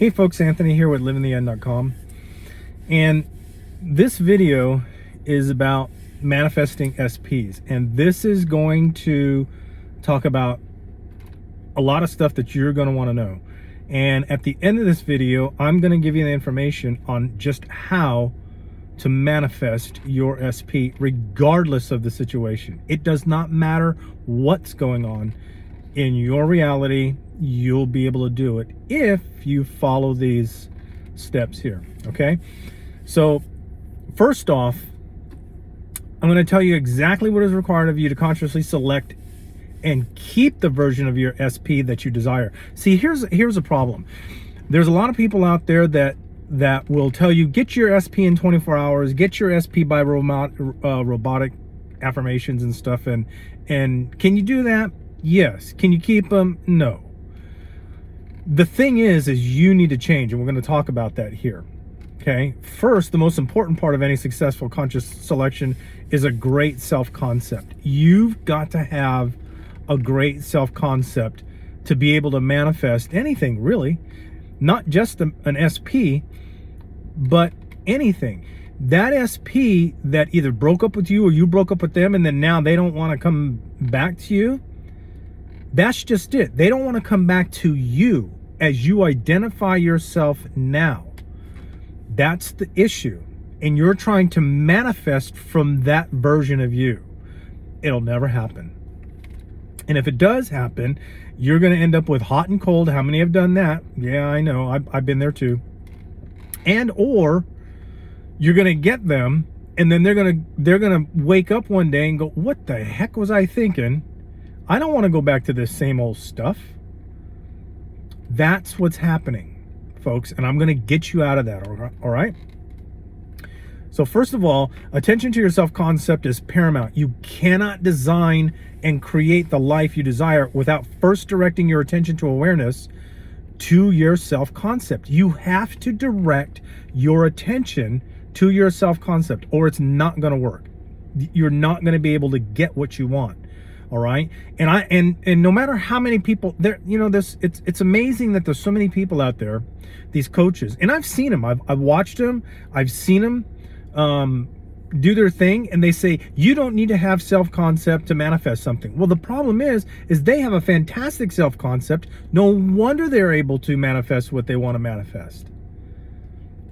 Hey folks, Anthony here with livingtheend.com, and this video is about manifesting SPs, and this is going to talk about a lot of stuff that you're going to want to know. And at the end of this video, I'm going to give you the information on just how to manifest your SP regardless of the situation. It does not matter what's going on in your reality. You'll be able to do it if you follow these steps here. Okay, so first off, I'm going to tell you exactly what is required of you to consciously select and keep the version of your SP that you desire. See, here's a problem. There's a lot of people out there that will tell you, get your SP in 24 hours, get your SP by robotic affirmations and stuff. And can you do that? Yes. Can you keep them? No. The thing is you need to change, and we're going to talk about that here. Okay. First, the most important part of any successful conscious selection is a great self-concept. You've got to have a great self-concept to be able to manifest anything, really, not just an SP, but anything. That SP that either broke up with you or you broke up with them, and then now they don't want to come back to you. That's just it. They don't want to come back to you as you identify yourself now. That's the issue. And you're trying to manifest from that version of you. It'll never happen. And if it does happen, you're going to end up with hot and cold. How many have done that? Yeah, I know. I've been there too. And or you're going to get them, and then they're going to wake up one day and go, what the heck was I thinking? I don't want to go back to this same old stuff. That's what's happening, folks, and I'm going to get you out of that, all right? So first of all, attention to your self-concept is paramount. You cannot design and create the life you desire without first directing your attention to awareness to your self-concept. You have to direct your attention to your self-concept, or it's not going to work. You're not going to be able to get what you want. All right. And no matter how many people there, it's amazing that there's so many people out there, these coaches, and I've seen them, I've watched them, I've seen them do their thing, and they say, you don't need to have self-concept to manifest something. Well, the problem is they have a fantastic self-concept. No wonder they're able to manifest what they want to manifest.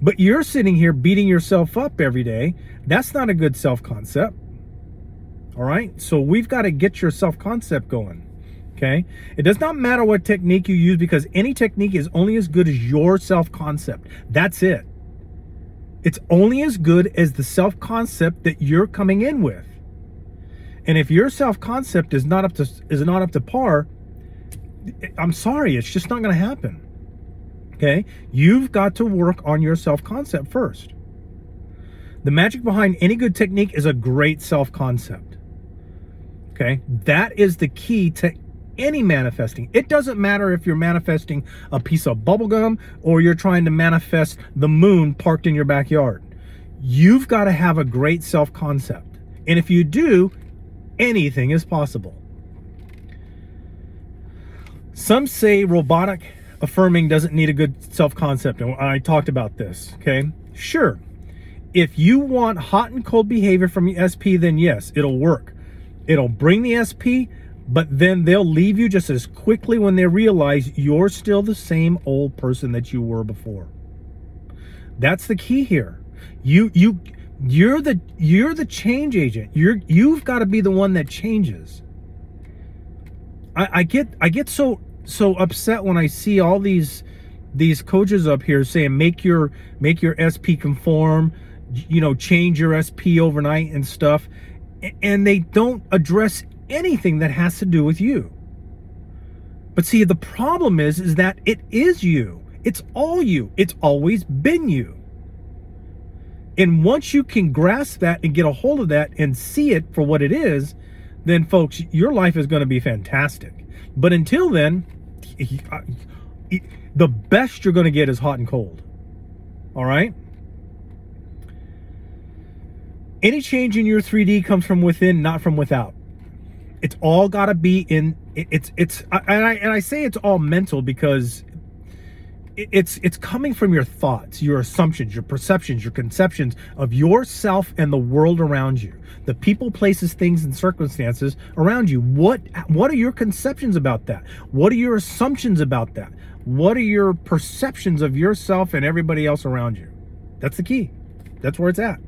But you're sitting here beating yourself up every day. That's not a good self-concept. All right, so we've got to get your self-concept going, okay? It does not matter what technique you use, because any technique is only as good as your self-concept. That's it. It's only as good as the self-concept that you're coming in with. And if your self-concept is not up to par, I'm sorry, it's just not going to happen, okay? You've got to work on your self-concept first. The magic behind any good technique is a great self-concept. Okay, that is the key to any manifesting. It doesn't matter if you're manifesting a piece of bubble gum or you're trying to manifest the moon parked in your backyard. You've got to have a great self-concept. And if you do, anything is possible. Some say robotic affirming doesn't need a good self-concept. And I talked about this, okay? Sure. If you want hot and cold behavior from your SP, then yes, it'll work. It'll bring the SP, but then they'll leave you just as quickly when they realize you're still the same old person that you were before. That's the key here. You're the change agent. You've got to be the one that changes. I get so upset when I see all these coaches up here saying make your SP conform, change your SP overnight and stuff. And they don't address anything that has to do with you. But see, the problem is that it is you. It's all you. It's always been you. And once you can grasp that and get a hold of that and see it for what it is, then folks, your life is going to be fantastic. But until then, the best you're going to get is hot and cold. All right? Any change in your 3D comes from within, not from without. It's all got to be in. And I say it's all mental because it's coming from your thoughts, your assumptions, your perceptions, your conceptions of yourself and the world around you, the people, places, things, and circumstances around you. What are your conceptions about that? What are your assumptions about that? What are your perceptions of yourself and everybody else around you? That's the key. That's where it's at.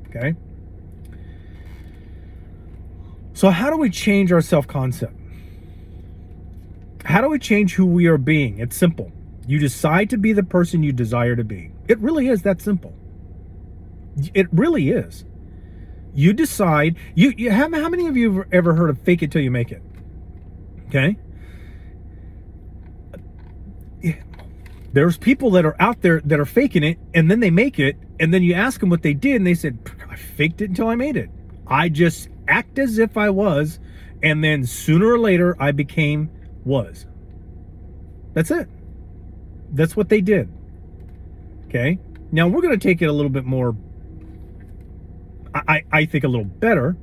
Okay. So how do we change our self-concept? How do we change who we are being? It's simple. You decide to be the person you desire to be. It really is that simple. It really is. You decide. You have, how many of you have ever heard of fake it till you make it? Okay. There's people that are out there that are faking it, and then they make it, and then you ask them what they did, and they said, I faked it until I made it. I just act as if I was, and then sooner or later I became was. That's it. That's what they did. Okay. Now we're going to take it a little bit more, I think a little better.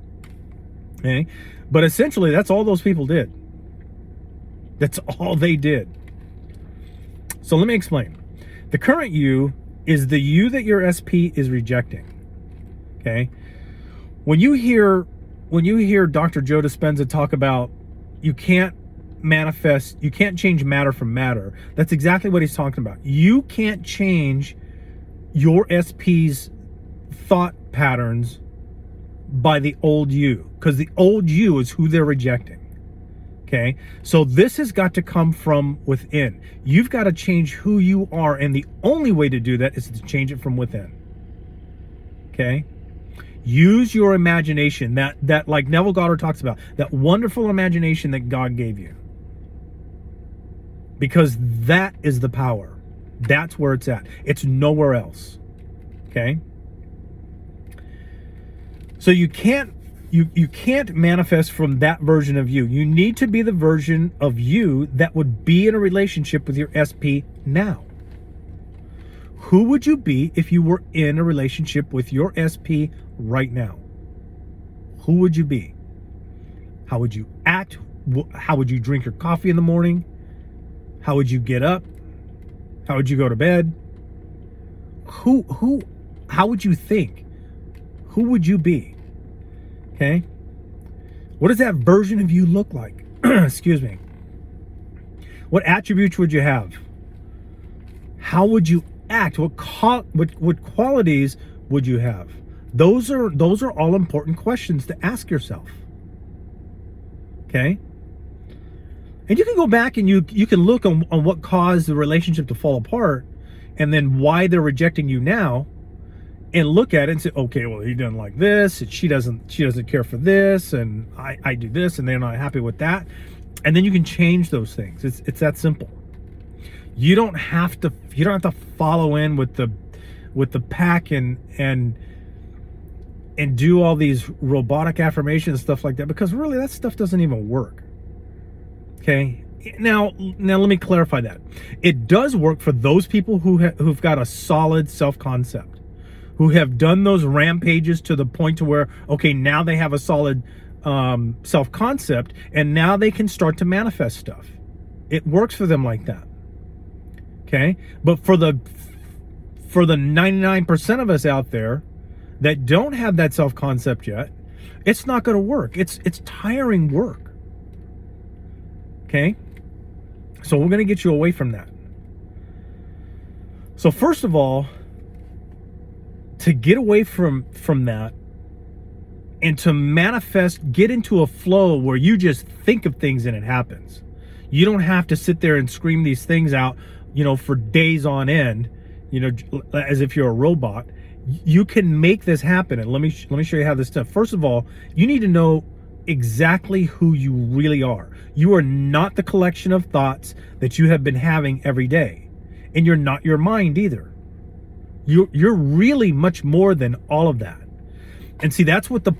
Okay. But essentially that's all those people did. That's all they did. So let me explain. The current you is the you that your SP is rejecting. Okay. When you hear Dr. Joe Dispenza talk about you can't manifest, you can't change matter from matter, that's exactly what he's talking about. You can't change your SP's thought patterns by the old you, because the old you is who they're rejecting. Okay, so this has got to come from within. You've got to change who you are, and the only way to do that is to change it from within. Okay, use your imagination, that like Neville Goddard talks about, that wonderful imagination that God gave you, because that is the power. That's where it's at. It's nowhere else. Okay, so you can't manifest from that version of you. You need to be the version of you that would be in a relationship with your SP now. Who would you be if you were in a relationship with your SP right now? Who would you be? How would you act? How would you drink your coffee in the morning? How would you get up? How would you go to bed? How would you think? Who would you be? Okay. What does that version of you look like? Excuse me. What attributes would you have? How would you act? What qualities would you have? Those are all important questions to ask yourself. Okay. And you can go back and you can look on what caused the relationship to fall apart, and then why they're rejecting you now, and look at it and say, okay, well, he doesn't like this, and she doesn't care for this, and I do this, and they're not happy with that. And then you can change those things. It's that simple. You don't have to follow in with the pack and do all these robotic affirmations and stuff like that, because really that stuff doesn't even work. Okay. Now let me clarify that. It does work for those people who've got a solid self-concept, who have done those rampages to the point to where, okay, now they have a solid self-concept, and now they can start to manifest stuff. It works for them like that. Okay. But for the 99% of us out there that don't have that self-concept yet, it's not going to work. It's tiring work. Okay. So we're going to get you away from that. So first of all, to get away from that and to manifest, get into a flow where you just think of things and it happens. You don't have to sit there and scream these things out, for days on end, as if you're a robot. You can make this happen. And let me show you how this stuff. First of all, you need to know exactly who you really are. You are not the collection of thoughts that you have been having every day, and you're not your mind either. You're really much more than all of that. And see, that's the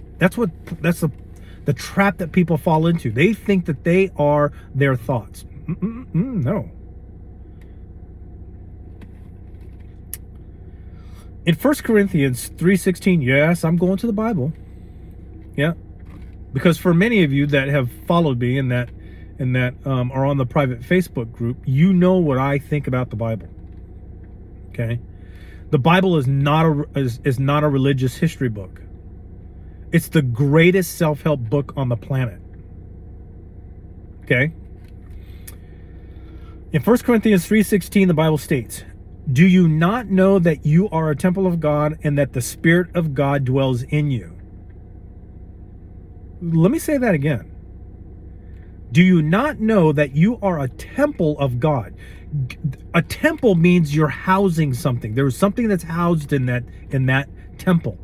trap that people fall into. They think that they are their thoughts. No. In 1 Corinthians 3:16, yes, I'm going to the Bible. Yeah. Because for many of you that have followed me and that and that are on the private Facebook group, you know what I think about the Bible. Okay, the Bible is not a religious history book. It's the greatest self-help book on the planet. Okay. In 1 Corinthians 3:16, the Bible states, "Do you not know that you are a temple of God and that the Spirit of God dwells in you?" Let me say that again. Do you not know that you are a temple of God? A temple means you're housing something. There's something that's housed in that temple.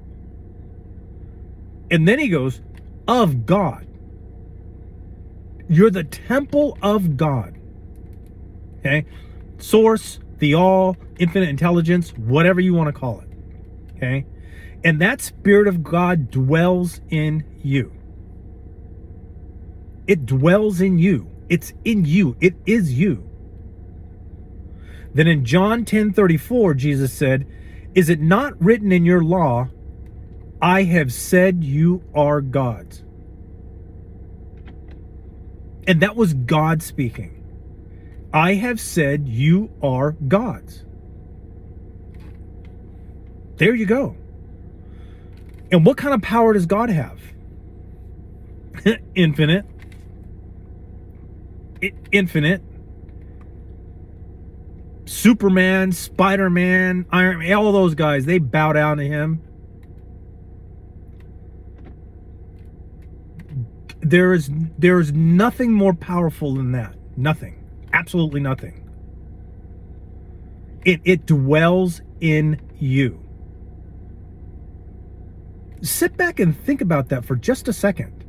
And then he goes, of God. You're the temple of God. Okay? Source, the all, infinite intelligence, whatever you want to call it. Okay? And that Spirit of God dwells in you. It dwells in you. It's in you. It is you. Then in John 10:34, Jesus said, "Is it not written in your law, I have said you are gods?" And that was God speaking. I have said you are gods. There you go. And what kind of power does God have? Infinite. Infinite. Superman, Spider-Man, Iron Man, all those guys, they bow down to him. There is nothing more powerful than that. Nothing. Absolutely nothing. It dwells in you. Sit back and think about that for just a second.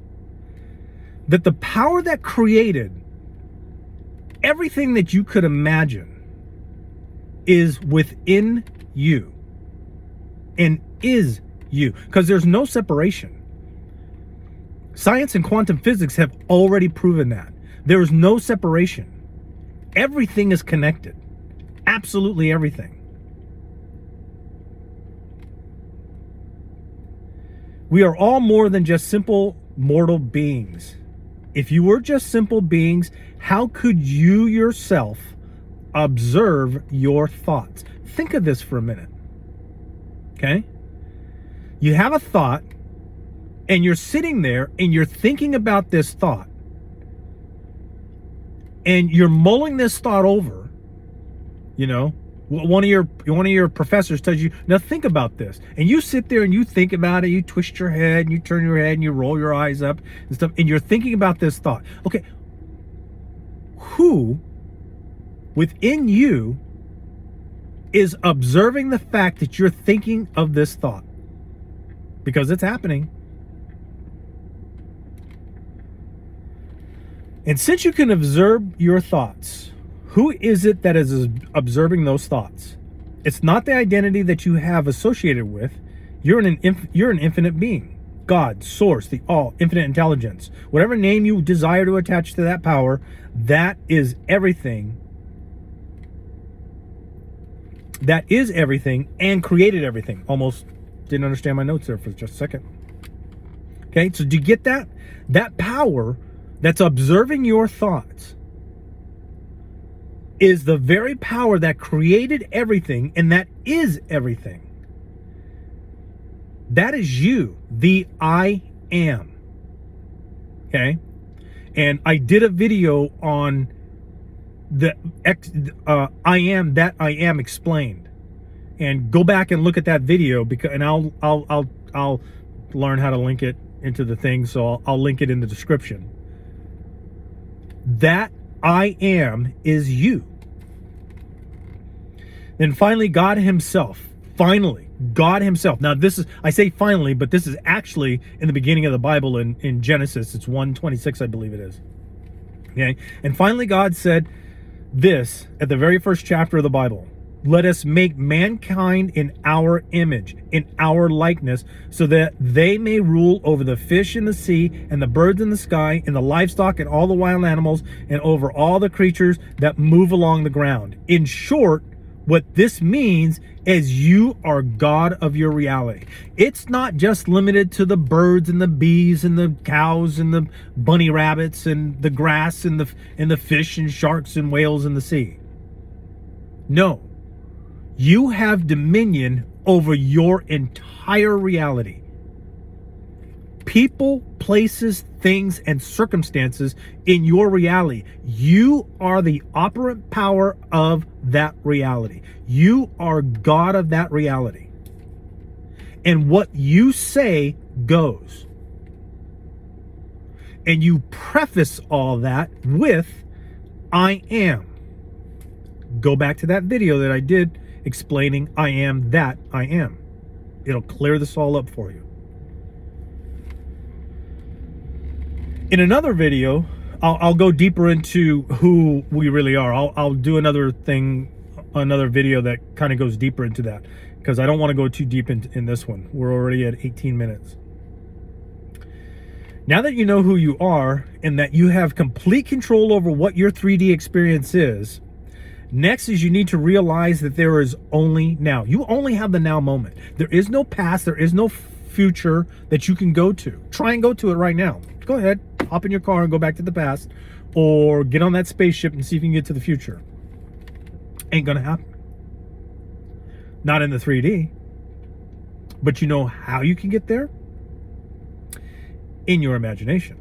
That the power that created everything that you could imagine is within you and is you, because there's no separation. Science and quantum physics have already proven that. There is no separation. Everything is connected. Absolutely everything. We are all more than just simple mortal beings. If you were just simple beings, how could you yourself observe your thoughts? Think of this for a minute. Okay? You have a thought, and you're sitting there and you're thinking about this thought. And you're mulling this thought over. You know, one of your professors tells you, now think about this. And you sit there and you think about it, you twist your head, and you turn your head, and you roll your eyes up and stuff, and you're thinking about this thought. Okay, who within you is observing the fact that you're thinking of this thought? Because it's happening. And since you can observe your thoughts, who is it that is observing those thoughts? It's not the identity that you have associated with. You're an infinite being. God, source, the all, infinite intelligence. Whatever name you desire to attach to that power, that is everything. That is everything and created everything. Almost didn't understand my notes there for just a second. Okay, so do you get that? That power that's observing your thoughts is the very power that created everything and that is everything. That is you, the I am. Okay? And I did a video on the I am that I am explained. And go back and look at that video, because and I'll learn how to link it into the thing, so I'll link it in the description. That I am is you. Then finally, God himself. Finally, God himself. Now this is, I say finally, but this is actually in the beginning of the Bible in Genesis. It's 1:26, I believe it is. Okay. And finally, God said this at the very first chapter of the Bible. Let us make mankind in our image, in our likeness, so that they may rule over the fish in the sea and the birds in the sky and the livestock and all the wild animals and over all the creatures that move along the ground. In short, What this means is you are God of your reality. It's not just limited to the birds and the bees and the cows and the bunny rabbits and the grass and the fish and sharks and whales in the sea. No. You have dominion over your entire reality. People, places, things, and circumstances in your reality. You are the operant power of that reality. You are God of that reality. And what you say goes. And you preface all that with, I am. Go back to that video that I did explaining I am that I am. It'll clear this all up for you. In another video, I'll go deeper into who we really are. I'll do another video that kind of goes deeper into that, because I don't want to go too deep in this one. We're already at 18 minutes. Now that you know who you are and that you have complete control over what your 3D experience is, next is you need to realize that there is only now. You only have the now moment. There is no past. There is no future that you can go to. Try and go to it right now. Go ahead. Hop in your car and go back to the past, or get on that spaceship and see if you can get to the future. Ain't gonna happen. Not in the 3D. But you know how you can get there? In your imagination.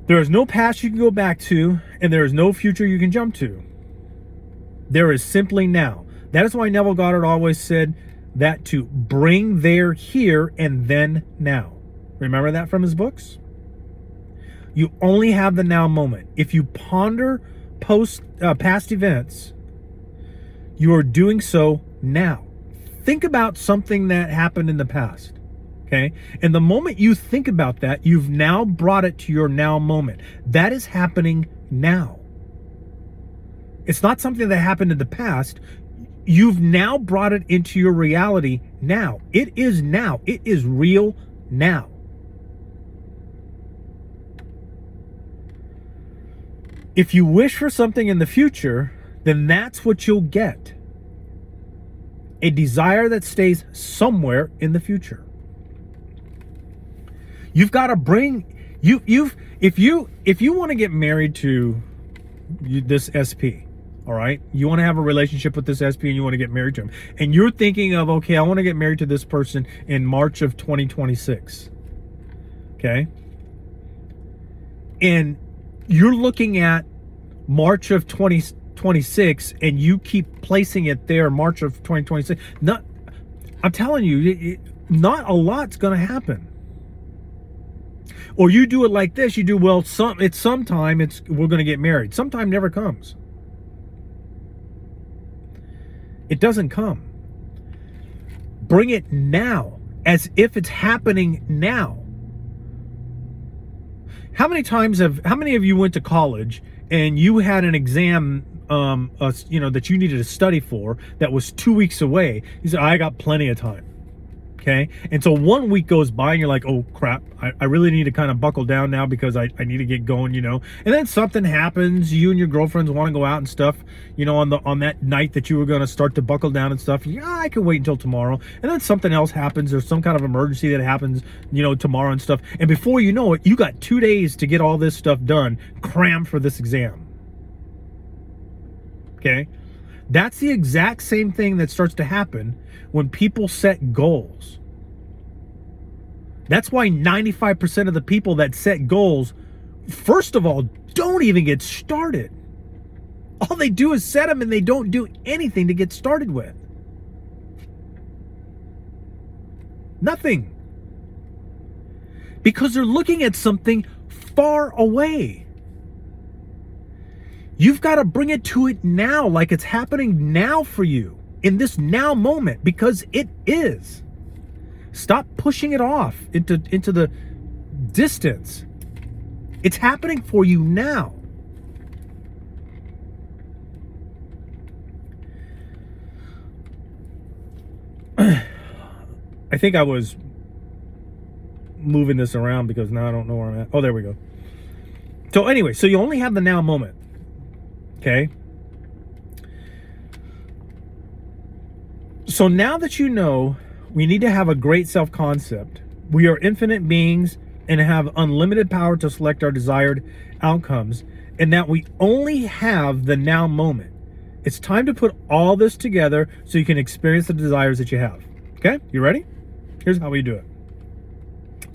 There is no past you can go back to, and there is no future you can jump to. There is simply now. That is why Neville Goddard always said that to bring there, here, and then now. Remember that from his books? You only have the now moment. If you ponder past events, you are doing so now. Think about something that happened in the past. Okay? And the moment you think about that, you've now brought it to your now moment. That is happening now. It's not something that happened in the past. You've now brought it into your reality now. It is now. It is real now. If you wish for something in the future, then that's what you'll get. A desire that stays somewhere in the future. You've got to bring if you want to get married to this SP, all right, you want to have a relationship with this SP and you want to get married to him, and you're thinking of, okay, I want to get married to this person in March of 2026. Okay, and you're looking at March of 2026 and you keep placing it there, March of 2026. I'm telling you, not a lot's going to happen. Or you do it like this, you do, well, sometime we're going to get married. Sometime never comes. It doesn't come. Bring it now, as if it's happening now. How many of you went to college and you had an exam, that you needed to study for that was 2 weeks away? You said, I got plenty of time. Okay. And so 1 week goes by and you're like, oh crap, I really need to kind of buckle down now because I need to get going, and then something happens, you and your girlfriends want to go out and stuff, on that night that you were going to start to buckle down and stuff. Yeah, I can wait until tomorrow. And then something else happens. There's some kind of emergency that happens, tomorrow and stuff. And before you know it, you got 2 days to get all this stuff done, crammed for this exam. Okay. That's the exact same thing that starts to happen when people set goals. That's why 95% of the people that set goals, first of all, don't even get started. All they do is set them and they don't do anything to get started with. Nothing. Because they're looking at something far away. You've got to bring it to it now, like it's happening now for you, in this now moment, because it is. Stop pushing it off into the distance. It's happening for you now. I think I was moving this around because now I don't know where I'm at. Oh, there we go. So anyway, so you only have the now moment. Okay. So now that you know we need to have a great self-concept, we are infinite beings and have unlimited power to select our desired outcomes, and that we only have the now moment. It's time to put all this together so you can experience the desires that you have. Okay, you ready? Here's how we do it.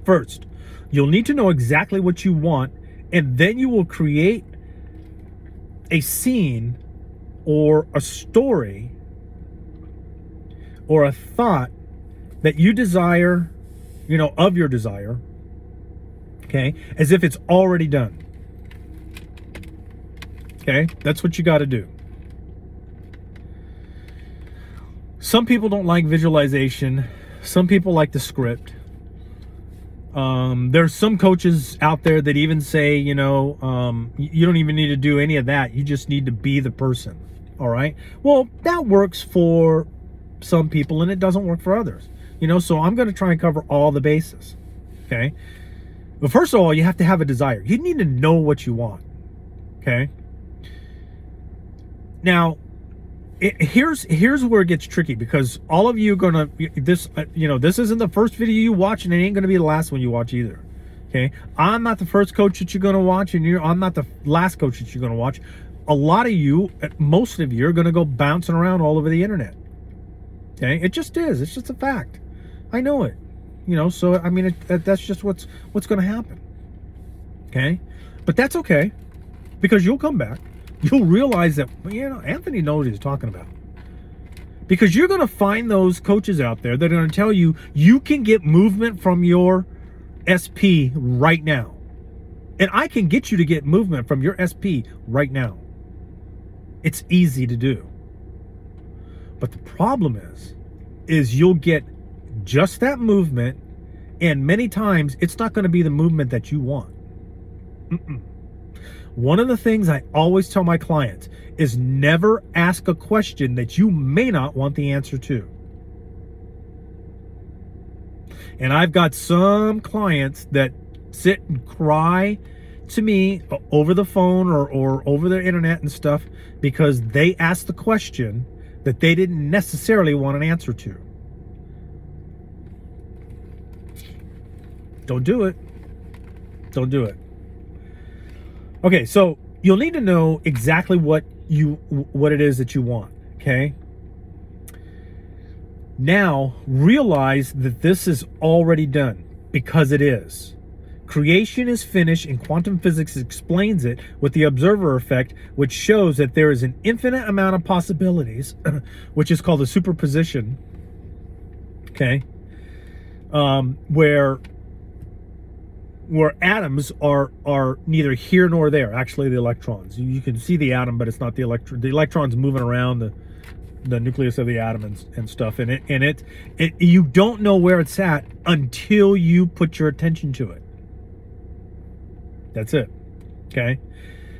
First, you'll need to know exactly what you want, and then you will create a scene or a story or a thought that you desire, of your desire, okay, as if it's already done. Okay, that's what you got to do. Some people don't like visualization. Some people like the script. There's some coaches out there that even say, you don't even need to do any of that. You just need to be the person. All right. Well, that works for some people and it doesn't work for others. So I'm going to try and cover all the bases. Okay. But first of all, you have to have a desire. You need to know what you want. Okay. Now, here's where it gets tricky, because all of you are this isn't the first video you watch, and it ain't gonna be the last one you watch either. Okay, I'm not the first coach that you're gonna watch, and I'm not the last coach that you're gonna watch. A lot of you, most of you, are gonna go bouncing around all over the internet. Okay, it just is. It's just a fact. I know it. So I mean, that's just what's gonna happen. Okay, but that's okay, because you'll come back. You'll realize that, Anthony knows what he's talking about. Because you're going to find those coaches out there that are going to tell you, you can get movement from your SP right now. And I can get you to get movement from your SP right now. It's easy to do. But the problem is you'll get just that movement, and many times it's not going to be the movement that you want. One of the things I always tell my clients is never ask a question that you may not want the answer to. And I've got some clients that sit and cry to me over the phone or over the internet and stuff because they asked the question that they didn't necessarily want an answer to. Don't do it. Don't do it. Okay, so you'll need to know exactly what it is that you want, okay? Now, realize that this is already done, because it is. Creation is finished, and quantum physics explains it with the observer effect, which shows that there is an infinite amount of possibilities, which is called a superposition, okay? Where atoms are neither here nor there. Actually, the electrons. You can see the atom, but it's not the electron. The electron's moving around the nucleus of the atom and stuff. And it you don't know where it's at until you put your attention to it. That's it. Okay.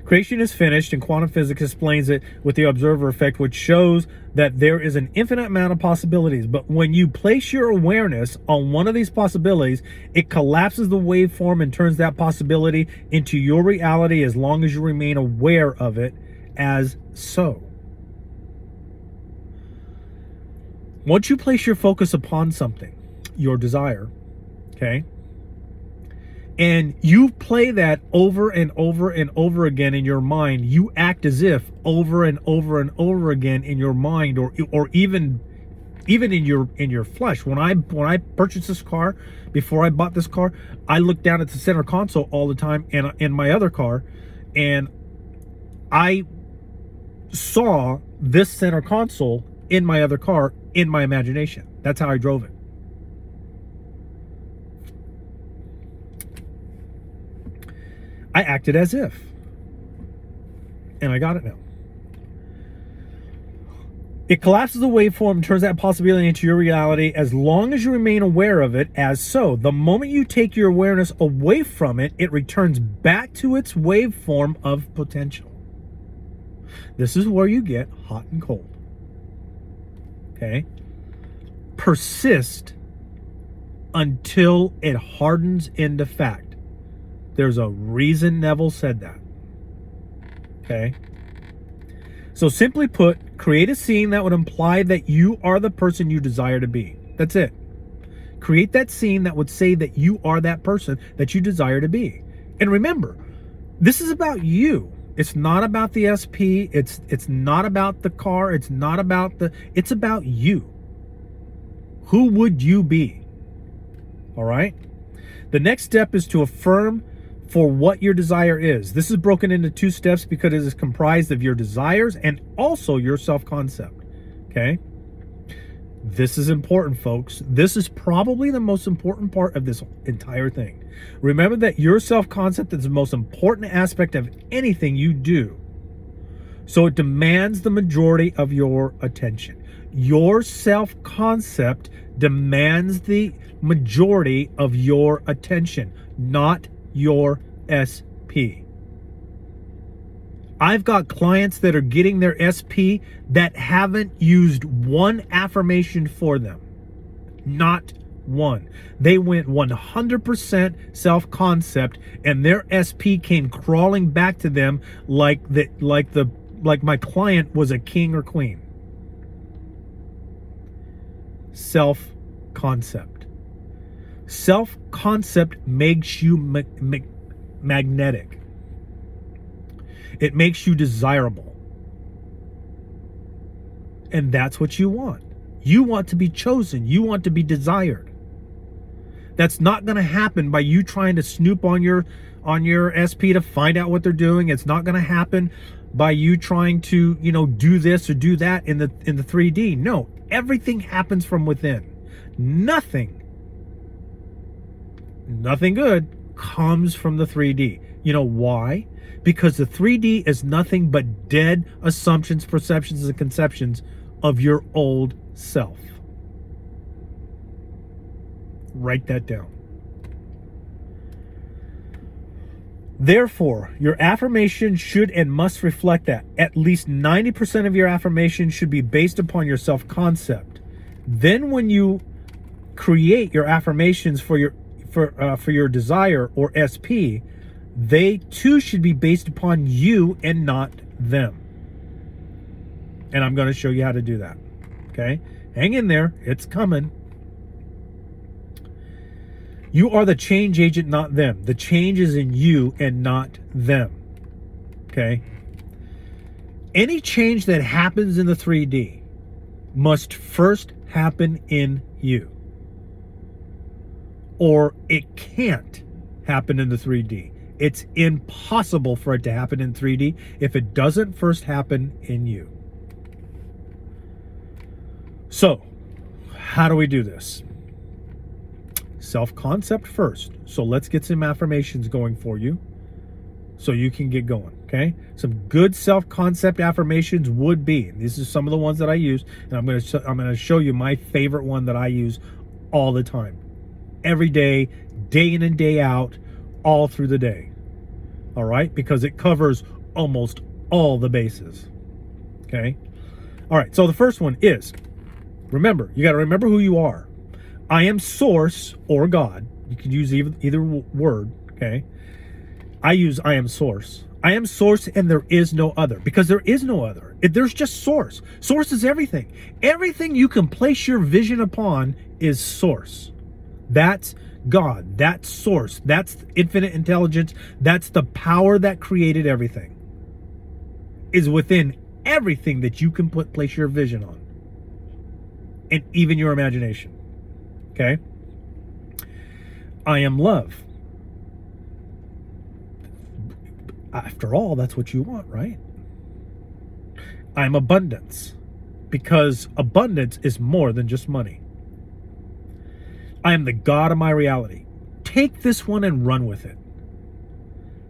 Creation is finished, and quantum physics explains it with the observer effect, which shows that there is an infinite amount of possibilities. But when you place your awareness on one of these possibilities, it collapses the waveform and turns that possibility into your reality as long as you remain aware of it as so. Once you place your focus upon something, your desire, okay, and you play that over and over and over again in your mind, you act as if over and over and over again in your mind, or even in your flesh. When I purchased this car, before I bought this car, I looked down at the center console all the time in my other car, and I saw this center console in my other car in my imagination. That's how I drove it. I acted as if, and I got it now. It collapses the waveform and turns that possibility into your reality as long as you remain aware of it as so. The moment you take your awareness away from it, it returns back to its waveform of potential. This is where you get hot and cold. Okay? Persist until it hardens into fact. There's a reason Neville said that. Okay? So simply put, create a scene that would imply that you are the person you desire to be. That's it. Create that scene that would say that you are that person that you desire to be. And remember, this is about you. It's not about the SP. It's not about the car. It's about you. Who would you be? All right. The next step is to affirm for what your desire is. This is broken into 2 steps because it is comprised of your desires and also your self-concept. Okay. This is important, folks. This is probably the most important part of this entire thing. Remember that your self-concept is the most important aspect of anything you do. So it demands the majority of your attention. Your self-concept demands the majority of your attention, not your SP. I've got clients that are getting their SP that haven't used one affirmation for them. Not one. They went 100% self-concept and their SP came crawling back to them like my client was a king or queen. Self-concept. Self-concept makes you magnetic. It makes you desirable. And that's what you want. You want to be chosen. You want to be desired. That's not going to happen by you trying to snoop on your SP to find out what they're doing. It's not going to happen by you trying to, do this or do that in the 3D. No, everything happens from within. Nothing good comes from the 3D. You know why? Because the 3D is nothing but dead assumptions, perceptions, and conceptions of your old self. Write that down. Therefore, your affirmation should and must reflect that. At least 90% of your affirmation should be based upon your self-concept. Then when you create your affirmations for your desire or SP, they too should be based upon you and not them. And I'm going to show you how to do that. Okay? Hang in there. It's coming. You are the change agent, not them. The change is in you and not them. Okay? Any change that happens in the 3D must first happen in you. Or it can't happen in the 3D. It's impossible for it to happen in 3D if it doesn't first happen in you. So, how do we do this? Self-concept first. So let's get some affirmations going for you so you can get going, okay? Some good self-concept affirmations would be, and these are some of the ones that I use, and I'm going to show you my favorite one that I use all the time. Every day, day in and day out, all through the day. All right? Because it covers almost all the bases. Okay? All right. So the first one is, remember, you got to remember who you are. I am source or God. You can use either word. Okay? I use I am source. I am source and there is no other, because there is no other. There's just source. Source is everything. Everything you can place your vision upon is source. That's God, that's source, that's infinite intelligence, that's the power that created everything. Is within everything that you can place your vision on. And even your imagination. Okay? I am love. After all, that's what you want, right? I am abundance. Because abundance is more than just money. I am the God of my reality. Take this one and run with it.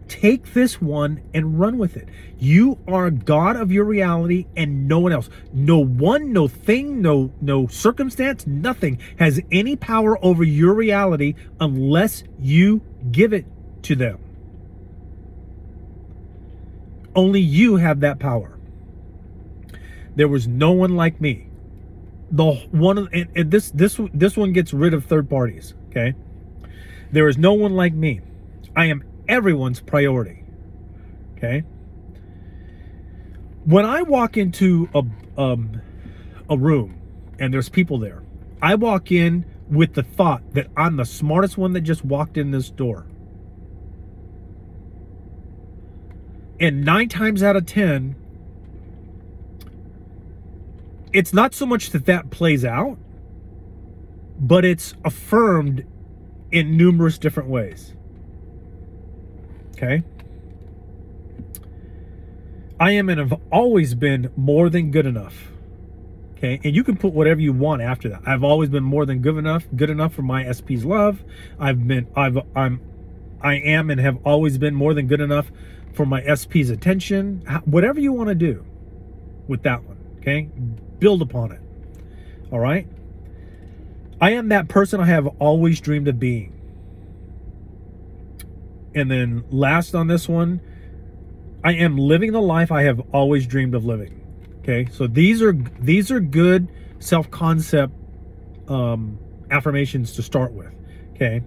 Take this one and run with it. You are a God of your reality and no one else. No one, no thing, no circumstance, nothing has any power over your reality unless you give it to them. Only you have that power. There was no one like me. This one gets rid of third parties. Okay, there is no one like me. I am everyone's priority. Okay, When I walk into a room and there's people there, I walk in with the thought that I'm the smartest one that just walked in this door. And 9 times out of 10, it's not so much that that plays out, but it's affirmed in numerous different ways. Okay? I am and have always been more than good enough. Okay? And you can put whatever you want after that. I've always been more than good enough for my SP's love. I am and have always been more than good enough for my SP's attention. Whatever you want to do with that one. Okay? Build upon it. All right? I am that person I have always dreamed of being. And then last on this one, I am living the life I have always dreamed of living. Okay, so these are good self-concept affirmations to start with. Okay,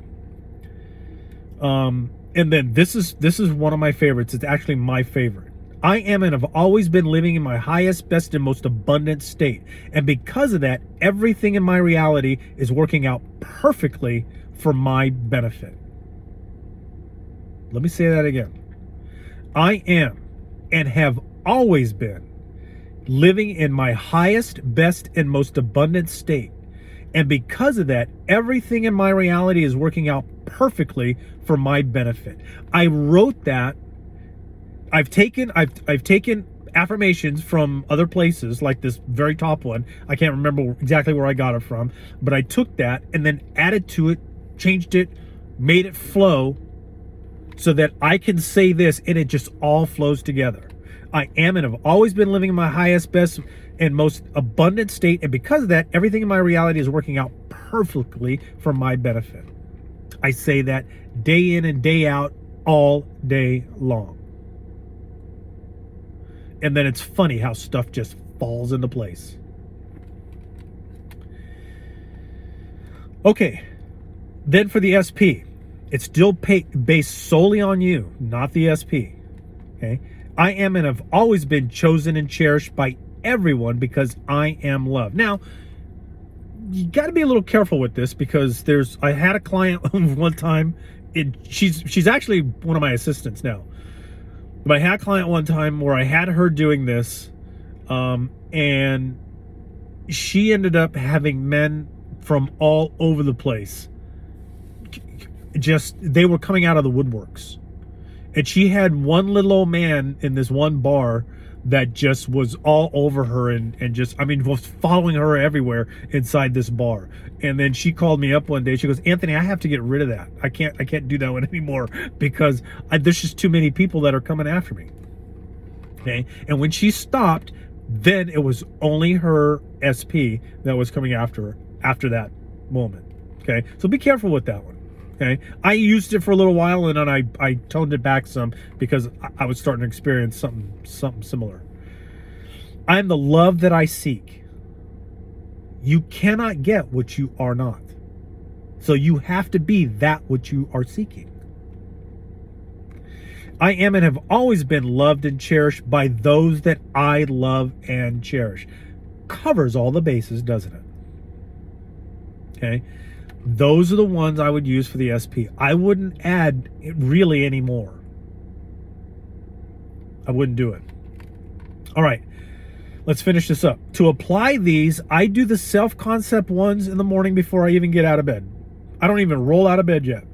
and then this is one of my favorites. It's actually my favorite. I am and have always been living in my highest, best, and most abundant state, and because of that, everything in my reality is working out perfectly for my benefit. Let me say that again. I am and have always been living in my highest, best, and most abundant state. And because of that, everything in my reality is working out perfectly for my benefit. I wrote that. I've taken affirmations from other places, like this very top one. I can't remember exactly where I got it from, but I took that and then added to it, changed it, made it flow, so that I can say this and it just all flows together. I am and have always been living in my highest, best, and most abundant state. And because of that, everything in my reality is working out perfectly for my benefit. I say that day in and day out, all day long. And then it's funny how stuff just falls into place. Okay, then for the SP. It's still based solely on you, not the SP. Okay? I am and have always been chosen and cherished by everyone because I am loved. Now, you got to be a little careful with this because I had a client one time. She's actually one of my assistants now. But I had a client one time where I had her doing this, and she ended up having men from all over the place. They were coming out of the woodworks. And she had one little old man in this one bar that just was all over her and was following her everywhere inside this bar. And then she called me up one day. She goes, Anthony, I have to get rid of that. I can't do that one anymore because there's just too many people that are coming after me. Okay. And when she stopped, then it was only her SP that was coming after her after that moment. Okay. So be careful with that one. Okay, I used it for a little while and then I toned it back some because I was starting to experience something similar. I am the love that I seek. You cannot get what you are not. So you have to be that which you are seeking. I am and have always been loved and cherished by those that I love and cherish. Covers all the bases, doesn't it? Okay. Those are the ones I would use for the SP. I wouldn't add really any more. I wouldn't do it. All right, let's finish this up. To apply these, I do the self-concept ones in the morning before I even get out of bed. I don't even roll out of bed yet.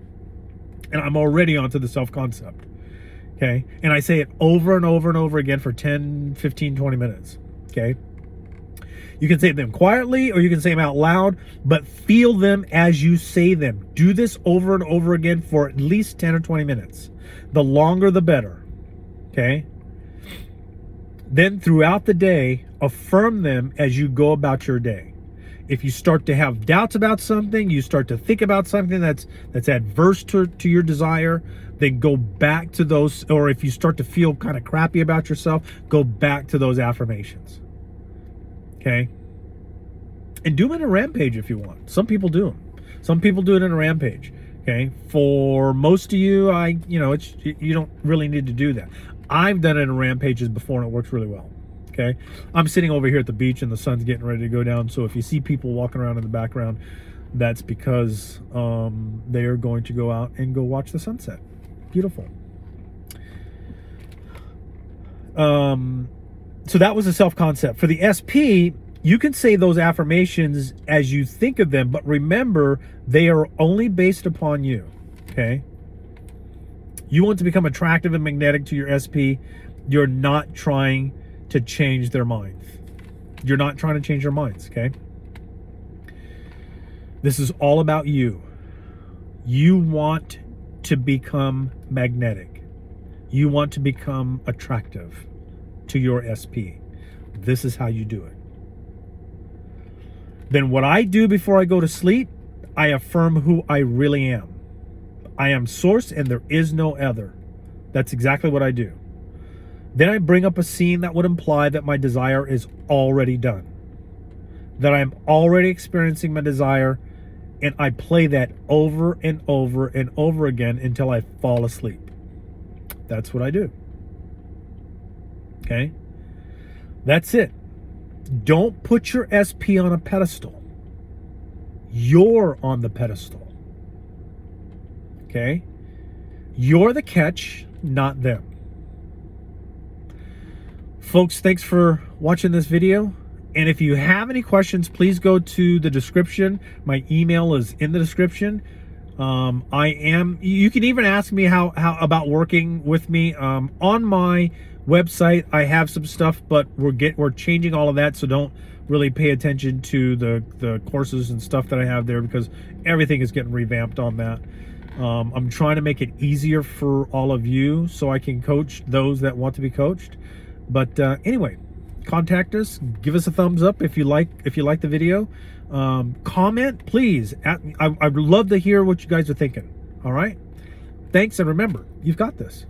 And I'm already onto the self-concept. Okay? And I say it over and over and over again for 10, 15, 20 minutes. Okay? You can say them quietly or you can say them out loud, but feel them as you say them. Do this over and over again for at least 10 or 20 minutes. The longer, the better. Okay? Then throughout the day, affirm them as you go about your day. If you start to have doubts about something, you start to think about something that's adverse to your desire, then go back to those. Or if you start to feel kind of crappy about yourself, go back to those affirmations. Okay, and do them in a rampage if you want. Some people do them. Some people do it in a rampage. Okay, for most of you, you don't really need to do that. I've done it in rampages before and it works really well. Okay, I'm sitting over here at the beach and the sun's getting ready to go down. So if you see people walking around in the background, that's because they are going to go out and go watch the sunset. Beautiful. So that was a self-concept. For the SP, you can say those affirmations as you think of them, but remember, they are only based upon you. Okay. You want to become attractive and magnetic to your SP. You're not trying to change their minds. You're not trying to change their minds, okay? This is all about you. You want to become magnetic. You want to become attractive to your SP. This is how you do it. Then what I do before I go to sleep, I affirm who I really am. I am source and there is no other. That's exactly what I do. Then I bring up a scene that would imply that my desire is already done, that I'm already experiencing my desire, and I play that over and over and over again until I fall asleep. That's what I do. Okay? That's it. Don't put your SP on a pedestal. You're on the pedestal. Okay? You're the catch, not them. Folks, thanks for watching this video. And if you have any questions, please go to the description. My email is in the description. You can even ask me how about working with me. On my website, I have some stuff, but we're changing all of that, so don't really pay attention to the courses and stuff that I have there, because everything is getting revamped on that. I'm trying to make it easier for all of you so I can coach those that want to be coached. But anyway, contact us. Give us a thumbs up if you like the video. Comment, please. I'd love to hear what you guys are thinking. All right. Thanks, and remember, you've got this.